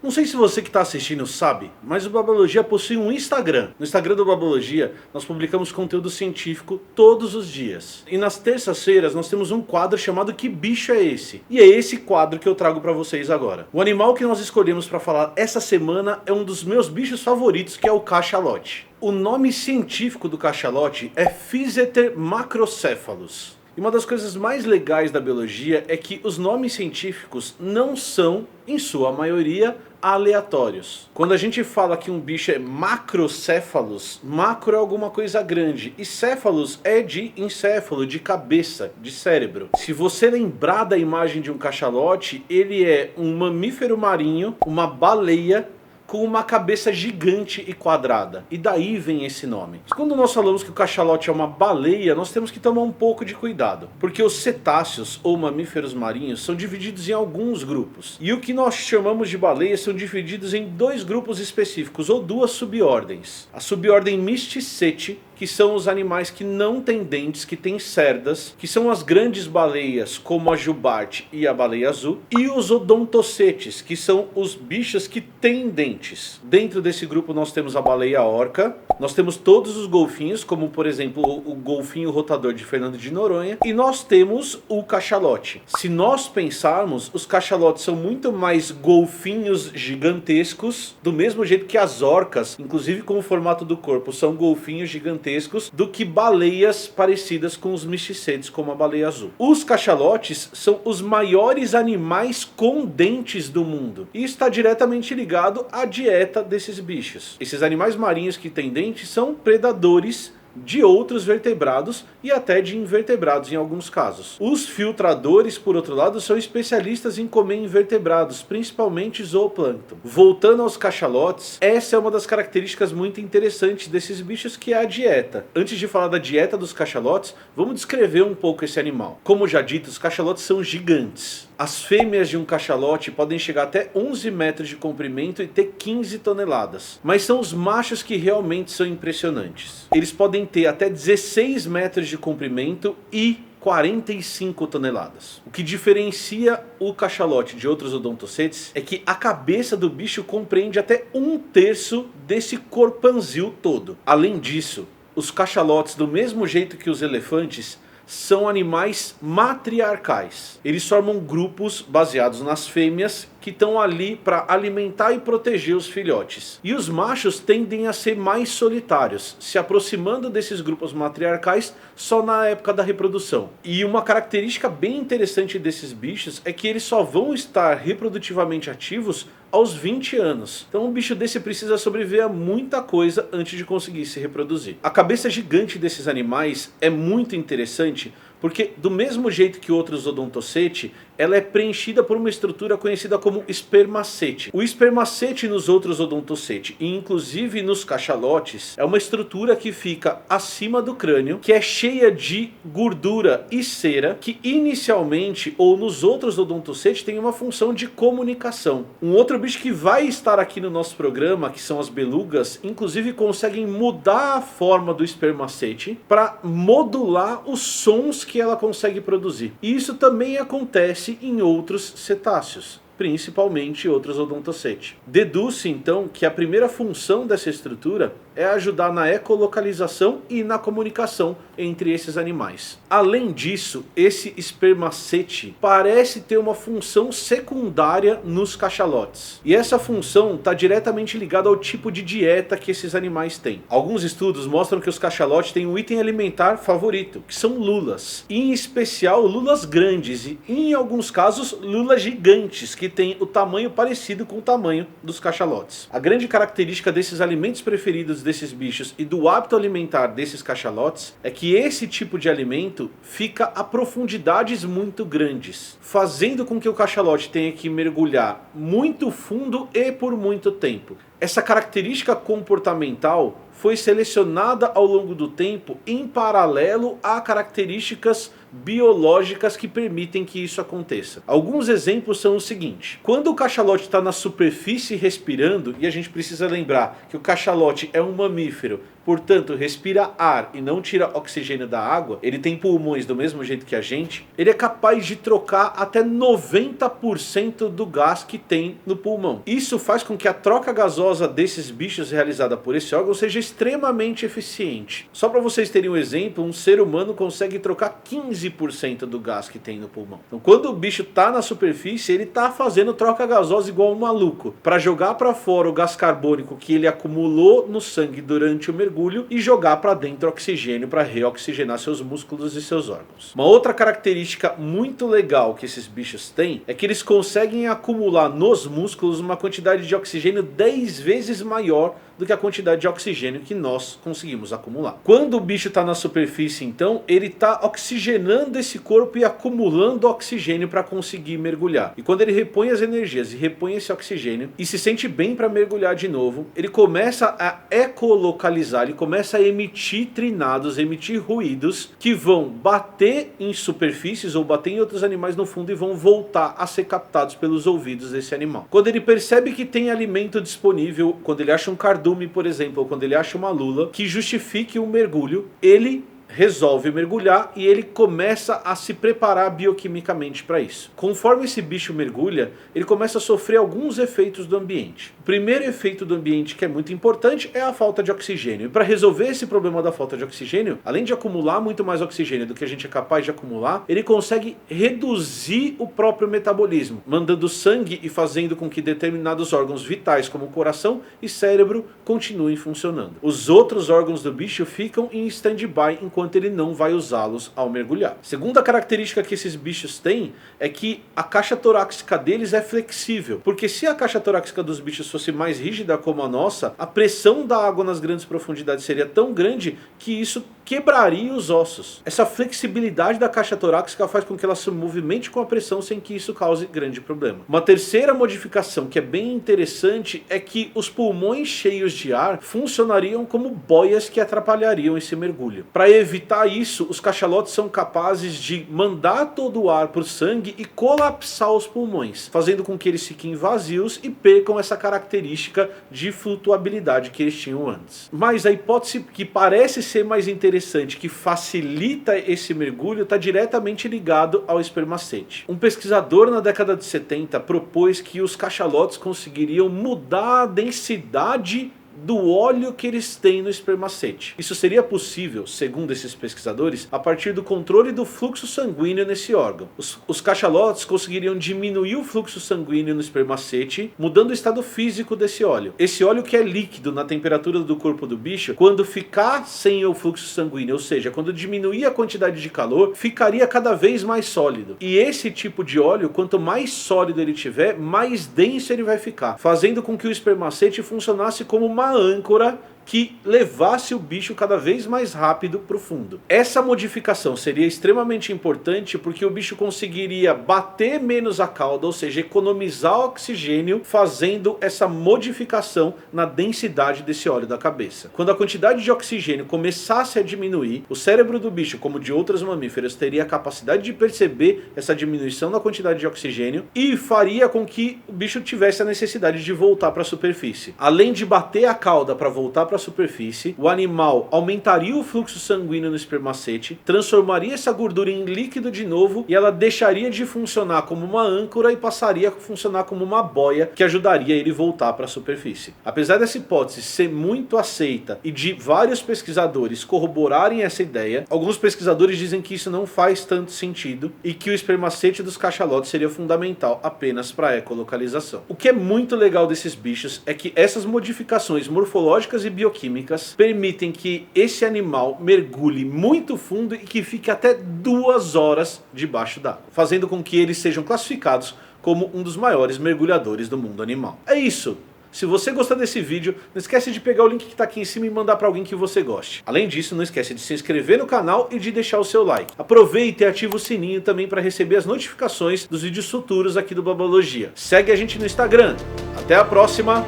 Não sei se você que está assistindo sabe, mas o Babologia possui um Instagram. No Instagram do Babologia, nós publicamos conteúdo científico todos os dias. E nas terças-feiras nós temos um quadro chamado Que Bicho é Esse? E é esse quadro que eu trago para vocês agora. O animal que nós escolhemos para falar essa semana é um dos meus bichos favoritos, que é o cachalote. O nome científico do cachalote é Physeter macrocephalus. E uma das coisas mais legais da biologia é que os nomes científicos não são, em sua maioria, aleatórios. Quando a gente fala que um bicho é macrocephalus, macro é alguma coisa grande, e céfalos é de encéfalo, de cabeça, de cérebro. Se você lembrar da imagem de um cachalote, ele é um mamífero marinho, uma baleia, com uma cabeça gigante e quadrada. E daí vem esse nome. Mas quando nós falamos que o cachalote é uma baleia, nós temos que tomar um pouco de cuidado. Porque os cetáceos, ou mamíferos marinhos, são divididos em alguns grupos. E o que nós chamamos de baleias são divididos em dois grupos específicos, ou duas subordens. A subordem Mysticeti, que são os animais que não têm dentes, que têm cerdas, que são as grandes baleias, como a jubarte e a baleia azul, e os odontocetes, que são os bichos que têm dentes. Dentro desse grupo nós temos a baleia orca, nós temos todos os golfinhos, como por exemplo o golfinho rotador de Fernando de Noronha, e nós temos o cachalote. Se nós pensarmos, os cachalotes são muito mais golfinhos gigantescos, do mesmo jeito que as orcas, inclusive com o formato do corpo, são golfinhos gigantescos, do que baleias parecidas com os misticetes, como a baleia azul. Os cachalotes são os maiores animais com dentes do mundo, e está diretamente ligado à dieta desses bichos. Esses animais marinhos que têm dentes são predadores de outros vertebrados e até de invertebrados em alguns casos. Os filtradores, por outro lado, são especialistas em comer invertebrados, principalmente zooplâncton. Voltando aos cachalotes, essa é uma das características muito interessantes desses bichos, que é a dieta. Antes de falar da dieta dos cachalotes, vamos descrever um pouco esse animal. Como já dito, os cachalotes são gigantes. As fêmeas de um cachalote podem chegar até 11 metros de comprimento e ter 15 toneladas. Mas são os machos que realmente são impressionantes. Eles podem ter até 16 metros de comprimento e 45 toneladas. O que diferencia o cachalote de outros odontocetes é que a cabeça do bicho compreende até 1/3 desse corpanzil todo. Além disso, os cachalotes, do mesmo jeito que os elefantes, são animais matriarcais. Eles formam grupos baseados nas fêmeas que estão ali para alimentar e proteger os filhotes. E os machos tendem a ser mais solitários, se aproximando desses grupos matriarcais só na época da reprodução. E uma característica bem interessante desses bichos é que eles só vão estar reprodutivamente ativos aos 20 anos. Então um bicho desse precisa sobreviver a muita coisa antes de conseguir se reproduzir. A cabeça gigante desses animais é muito interessante, porque do mesmo jeito que outros odontocete, ela é preenchida por uma estrutura conhecida como espermacete. O espermacete nos outros odontocete, e inclusive nos cachalotes, é uma estrutura que fica acima do crânio, que é cheia de gordura e cera, que inicialmente, ou nos outros odontocete, tem uma função de comunicação. Um outro bicho que vai estar aqui no nosso programa, que são as belugas, inclusive conseguem mudar a forma do espermacete para modular os sons que ela consegue produzir. E isso também acontece em outros cetáceos, principalmente outros odontocete. Deduz-se então que a primeira função dessa estrutura é ajudar na ecolocalização e na comunicação entre esses animais. Além disso, esse espermacete parece ter uma função secundária nos cachalotes. E essa função está diretamente ligada ao tipo de dieta que esses animais têm. Alguns estudos mostram que os cachalotes têm um item alimentar favorito, que são lulas. Em especial, lulas grandes e, em alguns casos, lulas gigantes, que têm o tamanho parecido com o tamanho dos cachalotes. A grande característica desses alimentos preferidos desses bichos e do hábito alimentar desses cachalotes é que esse tipo de alimento fica a profundidades muito grandes, fazendo com que o cachalote tenha que mergulhar muito fundo e por muito tempo. Essa característica comportamental foi selecionada ao longo do tempo em paralelo a características biológicas que permitem que isso aconteça. Alguns exemplos são o seguinte: quando o cachalote está na superfície respirando, e a gente precisa lembrar que o cachalote é um mamífero portanto respira ar e não tira oxigênio da água, ele tem pulmões do mesmo jeito que a gente, ele é capaz de trocar até 90% do gás que tem no pulmão. Isso faz com que a troca gasosa desses bichos realizada por esse órgão seja extremamente eficiente. Só para vocês terem um exemplo, um ser humano consegue trocar 15% do gás que tem no pulmão. Então quando o bicho tá na superfície, ele tá fazendo troca gasosa igual um maluco, para jogar para fora o gás carbônico que ele acumulou no sangue durante o mergulho e jogar para dentro oxigênio para reoxigenar seus músculos e seus órgãos. Uma outra característica muito legal que esses bichos têm é que eles conseguem acumular nos músculos uma quantidade de oxigênio 10 vezes maior do que a quantidade de oxigênio que nós conseguimos acumular. Quando o bicho está na superfície, então, ele está oxigenando esse corpo e acumulando oxigênio para conseguir mergulhar. E quando ele repõe as energias e repõe esse oxigênio e se sente bem para mergulhar de novo, ele começa a ecolocalizar, ele começa a emitir trinados, emitir ruídos que vão bater em superfícies ou bater em outros animais no fundo e vão voltar a ser captados pelos ouvidos desse animal. Quando ele percebe que tem alimento disponível, quando ele acha um cardume, por exemplo, ou quando ele acha uma lula que justifique um mergulho, ele resolve mergulhar e ele começa a se preparar bioquimicamente para isso. Conforme esse bicho mergulha, ele começa a sofrer alguns efeitos do ambiente. O primeiro efeito do ambiente, que é muito importante, é a falta de oxigênio. E para resolver esse problema da falta de oxigênio, além de acumular muito mais oxigênio do que a gente é capaz de acumular, ele consegue reduzir o próprio metabolismo, mandando sangue e fazendo com que determinados órgãos vitais, como o coração e cérebro, continuem funcionando. Os outros órgãos do bicho ficam em stand-by enquanto ele não vai usá-los ao mergulhar. Segunda característica que esses bichos têm é que a caixa torácica deles é flexível, porque se a caixa torácica dos bichos fosse mais rígida como a nossa, a pressão da água nas grandes profundidades seria tão grande que isso quebraria os ossos. Essa flexibilidade da caixa torácica faz com que ela se movimente com a pressão sem que isso cause grande problema. Uma terceira modificação que é bem interessante é que os pulmões cheios de ar funcionariam como boias que atrapalhariam esse mergulho. Para evitar isso, os cachalotes são capazes de mandar todo o ar para o sangue e colapsar os pulmões, fazendo com que eles fiquem vazios e percam essa característica de flutuabilidade que eles tinham antes. Mas a hipótese que parece ser mais interessante, que facilita esse mergulho, está diretamente ligado ao espermacete. Um pesquisador na década de 70 propôs que os cachalotes conseguiriam mudar a densidade do óleo que eles têm no espermacete. Isso seria possível, segundo esses pesquisadores, a partir do controle do fluxo sanguíneo nesse órgão. Os cachalotes conseguiriam diminuir o fluxo sanguíneo no espermacete, mudando o estado físico desse óleo. Esse óleo que é líquido na temperatura do corpo do bicho, quando ficar sem o fluxo sanguíneo, ou seja, quando diminuir a quantidade de calor, ficaria cada vez mais sólido. E esse tipo de óleo, quanto mais sólido ele tiver, mais denso ele vai ficar, fazendo com que o espermacete funcionasse como uma âncora que levasse o bicho cada vez mais rápido para o fundo. Essa modificação seria extremamente importante porque o bicho conseguiria bater menos a cauda, ou seja, economizar oxigênio, fazendo essa modificação na densidade desse óleo da cabeça. Quando a quantidade de oxigênio começasse a diminuir, o cérebro do bicho, como de outros mamíferos, teria a capacidade de perceber essa diminuição na quantidade de oxigênio e faria com que o bicho tivesse a necessidade de voltar para a superfície. Além de bater a cauda para voltar para a superfície, o animal aumentaria o fluxo sanguíneo no espermacete, transformaria essa gordura em líquido de novo e ela deixaria de funcionar como uma âncora e passaria a funcionar como uma boia que ajudaria ele a voltar para a superfície. Apesar dessa hipótese ser muito aceita e de vários pesquisadores corroborarem essa ideia, alguns pesquisadores dizem que isso não faz tanto sentido e que o espermacete dos cachalotes seria fundamental apenas para a ecolocalização. O que é muito legal desses bichos é que essas modificações morfológicas e bioquímicas permitem que esse animal mergulhe muito fundo e que fique até 2 horas debaixo d'água, fazendo com que eles sejam classificados como um dos maiores mergulhadores do mundo animal. É isso! Se você gostar desse vídeo, não esquece de pegar o link que está aqui em cima e mandar para alguém que você goste. Além disso, não esquece de se inscrever no canal e de deixar o seu like. Aproveita e ativa o sininho também para receber as notificações dos vídeos futuros aqui do Babalogia. Segue a gente no Instagram. Até a próxima.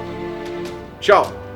Tchau!